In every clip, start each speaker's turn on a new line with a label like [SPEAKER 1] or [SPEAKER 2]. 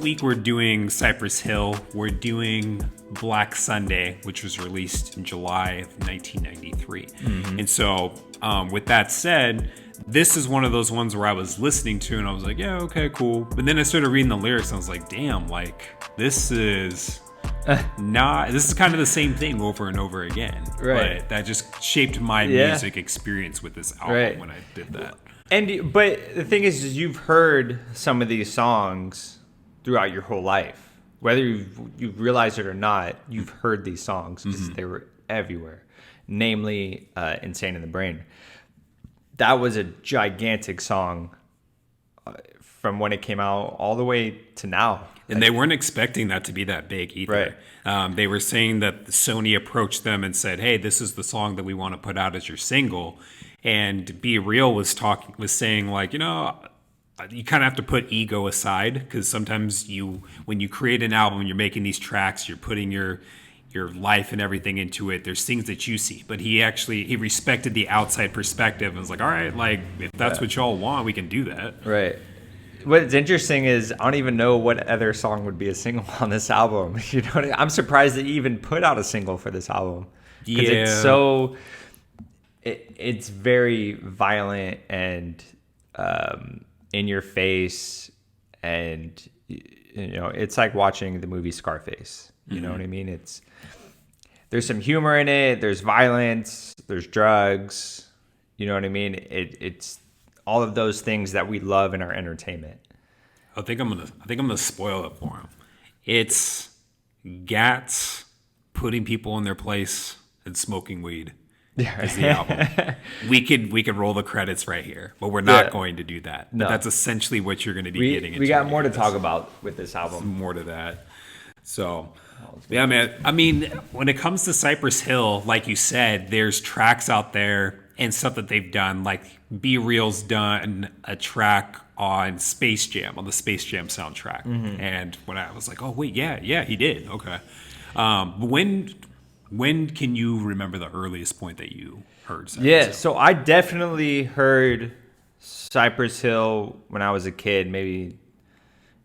[SPEAKER 1] week we're doing Cypress Hill. We're doing Black Sunday, which was released in July of 1993. Mm-hmm. And so with that said, this is one of those ones where I was listening to and I was like, yeah, okay, cool. But then I started reading the lyrics and I was like, damn, like this is this is kind of the same thing over and over again.
[SPEAKER 2] Right.
[SPEAKER 1] But that just shaped my music experience with this album when I did that.
[SPEAKER 2] But the thing is you've heard some of these songs throughout your whole life. Whether you've realized it or not, you've heard these songs because they were everywhere. Namely, Insane in the Brain. That was a gigantic song from when it came out all the way to now.
[SPEAKER 1] And they weren't expecting that to be that big either. Right. They were saying that Sony approached them and said, hey, this is the song that we want to put out as your single. And Be Real was saying like, you know, you kind of have to put ego aside because sometimes when you create an album, you're making these tracks, you're putting your life and everything into it. There's things that you see, but he respected the outside perspective and was like, all right, like if that's what y'all want, we can do that.
[SPEAKER 2] Right. What's interesting is I don't even know what other song would be a single on this album. You know what I mean? I'm surprised they even put out a single for this album because it's so it's very violent and in your face, and you know it's like watching the movie Scarface. You know what I mean? There's some humor in it. There's violence. There's drugs. You know what I mean? It's all of those things that we love in our entertainment.
[SPEAKER 1] I think I'm gonna spoil it for him. It's Gats putting people in their place and smoking weed. Is the album. We could roll the credits right here, but we're not going to do that.
[SPEAKER 2] No.
[SPEAKER 1] But that's essentially what you're going to be getting into.
[SPEAKER 2] We got more to talk about with this album.
[SPEAKER 1] More to that. So, yeah, man. I mean, when it comes to Cypress Hill, like you said, there's tracks out there and stuff that they've done. Like Be Real's done a track on Space Jam, on the Space Jam soundtrack. Mm-hmm. And when I was like, oh, wait, yeah, he did. Okay. When can you remember the earliest point that you heard Cypress Hill?
[SPEAKER 2] So I definitely heard Cypress Hill when I was a kid, maybe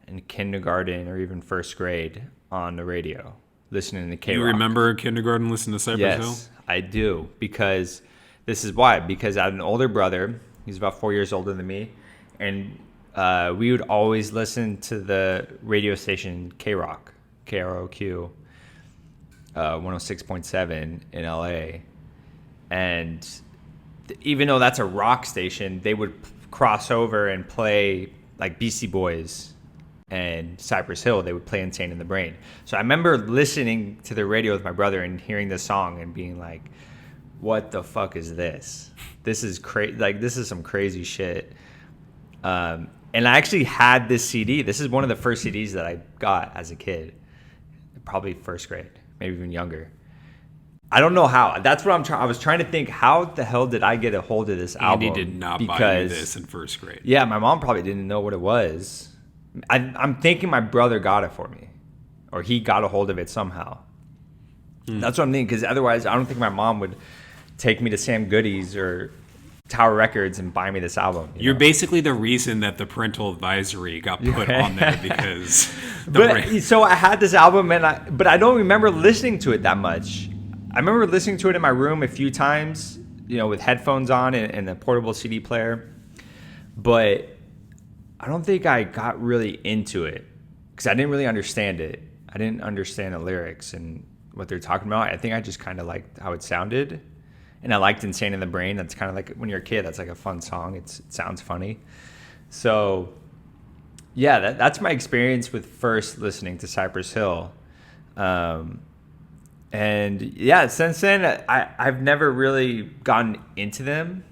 [SPEAKER 2] in kindergarten or even first grade on the radio, listening to K-Rock.
[SPEAKER 1] You remember kindergarten listening to Cypress Hill?
[SPEAKER 2] Yes, I do, because this is why. Because I had an older brother. He's about 4 years older than me. And we would always listen to the radio station K-Rock, KROQ. 106.7 in LA, and even though that's a rock station, they would cross over and play like Beastie Boys and Cypress Hill. They would play Insane in the Brain. So I remember listening to the radio with my brother and hearing this song and being like, what the fuck is this? This is crazy. Like, this is some crazy shit. And I actually had this CD. This is one of the first CDs that I got as a kid, probably first grade. Maybe even younger. I don't know how. That's what I was trying to think. How the hell did I get a hold of this album?
[SPEAKER 1] Andy did not buy you this in first grade.
[SPEAKER 2] Yeah, my mom probably didn't know what it was. I'm thinking my brother got it for me, or he got a hold of it somehow. That's what I'm thinking. Because otherwise, I don't think my mom would take me to Sam Goody's or Tower Records and buy me this album.
[SPEAKER 1] You're basically the reason that the parental advisory got put on there because.
[SPEAKER 2] So I had this album, but I don't remember listening to it that much. I remember listening to it in my room a few times, you know, with headphones on and a portable CD player. But I don't think I got really into it because I didn't really understand it. I didn't understand the lyrics and what they're talking about. I think I just kind of liked how it sounded. And I liked Insane in the Brain. That's kind of like, when you're a kid, that's like a fun song. It sounds funny. So, yeah, that's my experience with first listening to Cypress Hill. And, yeah, since then, I've never really gotten into them.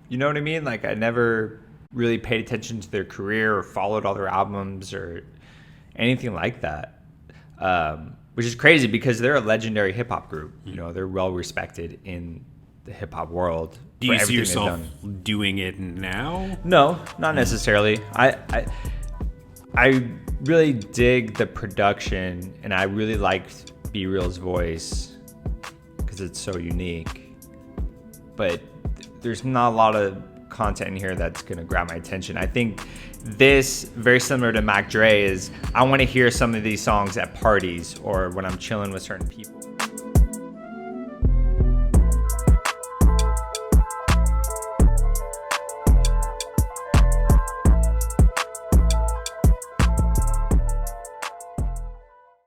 [SPEAKER 2] You know what I mean? Like, I never really paid attention to their career or followed all their albums or anything like that. Which is crazy because they're a legendary hip-hop group. You know, they're well-respected in the hip-hop world.
[SPEAKER 1] Do you see yourself doing it now?
[SPEAKER 2] No, not necessarily. I really dig the production, and I really liked Be Real's voice because it's so unique. But there's not a lot of content in here that's going to grab my attention. I think this, very similar to Mac Dre, is I want to hear some of these songs at parties or when I'm chilling with certain people.